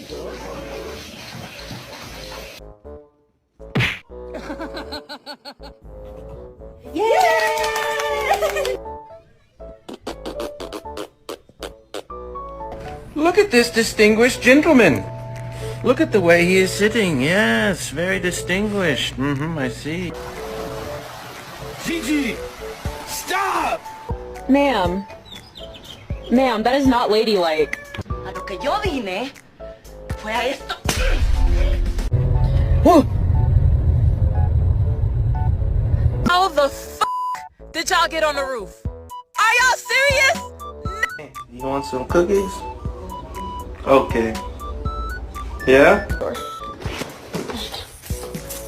Yay! Look at this distinguished gentleman. Look at the way he is sitting. Yes, very distinguished. I see. Gigi! Stop! Ma'am. Ma'am, that is not ladylike. A lo que yo vine fue a esto. Whoa! How the f*** did y'all get on the roof? Are y'all serious? You want some cookies? Okay. Yeah? Sure.